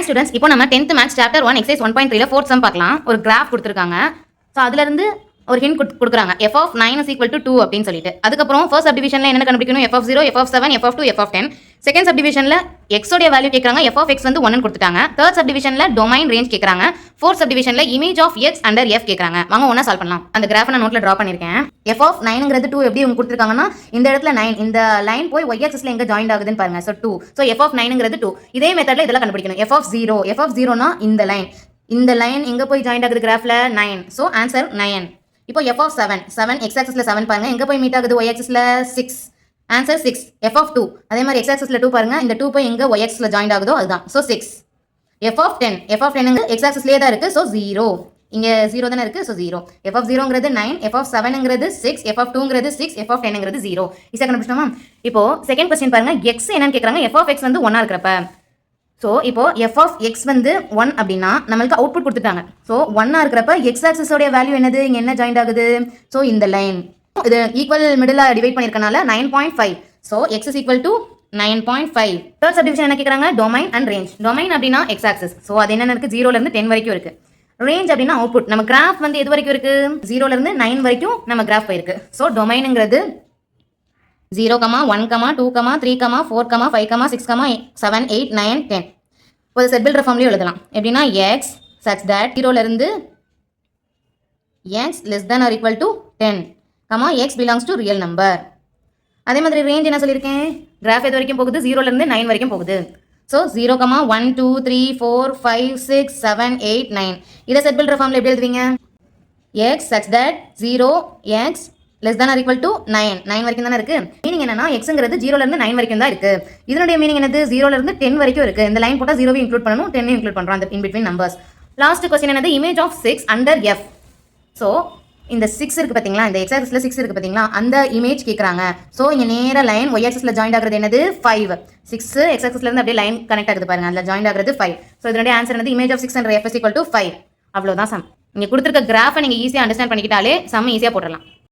Hi students, இப்போ நம்ம 10th Maths Chapter 1 Exercise 1.3ல 4th sum பார்க்கலாம். ஒரு கிராஃப் கொடுத்திருக்காங்க. ஸோ அதுல இருந்து ஒரு ஹிண்ட் கொடுக்குறாங்க. f of 9 is equal to 2 அப்படின்னு சொல்லிட்டு. அதுக்கப்புறம் ஃபர்ஸ்ட் சப்டிவிஷன்ல என்ன கண்டுபிடிக்கணும்? f of 0, f of 7, f of 2, f of 10. Second சப்டிவிஷன்ல x உடைய வேல்யூ கேக்குறாங்க. f of x வந்து 1 ன்னு கொடுத்துட்டாங்க. தேர்ட் சப்டிவிஷன்ல டொமைன் ரேஞ்ச் கேக்குறாங்க. ஃபோர்த் சப்டிவிஷன்ல image of x under f கேக்குறாங்க. வாங்க ஒண்ணா சால்வ் பண்ணலாம். அந்த கிராஃபை நான் நோட்ல டிரா பண்ணிருக்கேன். f of 9ங்கிறது 2 எப்படி உங்களுக்கு கொடுத்திருக்காங்கன்னா இந்த இடத்துல 9 இந்த லைன் போய் y axisல எங்க ஜாயின் ஆகுதுன்னு பாருங்க. சோ 2. So f of 9ங்கிறது 2. இதே மெத்தட்ல இதெல்லாம் கண்டுபிடிக்கணும். f of 0 னா இந்த லைன் எங்க போய் ஜாயின் ஆகுது கிராஃப்ல 9. So answer 9. இப்போ f of 7 x axisல 7 பாருங்க எங்க போய் மீட் ஆகுது y axisல 6. ஆன்சர் 6. f of 2 அதே மாதிரி x axisல 2 பாருங்க இந்த 2 போய் எங்க y axisல ஜாயின் ஆகுதோ அதுதான். சோ 6. f of 10 x axisலயே தான் இருக்கு. சோ 0. இங்க 0 தான இருக்கு. So 0. f of 0ங்கிறது 9, f of 7ங்கிறது 6, f of 2ங்கிறது 6, f of 10ங்கிறது 0. இத கண்டுபிடிச்சோமா? இப்போ செகண்ட் क्वेश्चन பாருங்க x என்னன்னு கேக்குறாங்க. f of x வந்து 1 ஆ இருக்கறப்ப சோ இப்போ f of x வந்து 1 அப்படினா நமக்கு அவுட்புட் கொடுத்துட்டாங்க. சோ 1 ஆ இருக்கறப்ப x axis உடைய வேல்யூ என்னது? இங்க என்ன ஜாயின் ஆகுது? சோ இந்த லைன் இது ஈக்குவல் மிடிலா டிவைட் பண்ணிருக்கனால 9.5. So x is equal to 9.5. Third subdivision என்ன கேக்குறாங்க? Domain and range. டொமைன் அப்படினா x axis. சோ அது என்ன இருக்கு? 0 ல இருந்து 10 வரைக்கும் இருக்கு. ரேஞ்ச் அப்படினா அவுட்புட். நம்ம கிராஃப் வந்து எது வரைக்கும் இருக்கு? 0 ல இருந்து 9 வரைக்கும் நம்ம கிராஃப் போயிருக்கு. சோ டொமைன்ங்கிறது 0, 1, 2, 3, 4, 5, 6, 7, 8, 9, 10. ஒரு செட் பில்டர் ஃபார்ம்லயே எழுதலாம். எப்படின்னா x such that 0 ல இருந்து x less than or equal to 10, x belongs to real number. அதே மாதிரி ரேஞ்ச் என்ன சொல்லியிருக்கேன்? கிராஃப் எது வரைக்கும் போகுது? 0 ல இருந்து 9 வரைக்கும் போகுது. ஸோ 0, 1, 2, 3, 4, 5, 6, 7, 8, 9. இதை செட் பில்டர் ஃபார்ம்ல எப்படி எழுதுவீங்க? x such that 0, x less than or equal to 9 வரைக்கும் தானே இருக்கு. மீனிங் என்னன்னா xங்கிறது 0 ல இருந்து 9 வரைக்கும் தான் இருக்கு. இதனுடைய மீனிங் என்னது? 0 ல இருந்து 10 வரைக்கும் இருக்கு. இந்த லைன் போட்டா 0வை இன்க்ளூட் பண்ணனும், 10ஐயும் இன்க்ளூட் பண்றோம் அந்த in between numbers. Last question என்னது? Image of 6 under f. So இந்த 6 இருக்கு பாத்தீங்களா? இந்த x axisல 6 இருக்கு பாத்தீங்களா? அந்த இமேஜ் கேக்குறாங்க. சோ இங்க நேரா லைன் y axisல ஜாயின் ஆகுறது என்னது? 5. 6 x axisல இருந்து அப்படியே லைன் கனெக்ட் ஆகுது பாருங்க. அதுல ஜாயின் ஆகுறது 5. சோ இதனுடைய ஆன்சர் என்னது? Image of 6 under f is equal to 5. அவ்வளவுதான் சம். நீங்க கொடுத்திருக்க கிராஃபை நீங்க ஈஸியா அண்டர்ஸ்டாண்ட் பண்ணிக்கிட்டாலே சம் ஈஸியா போடலாம்.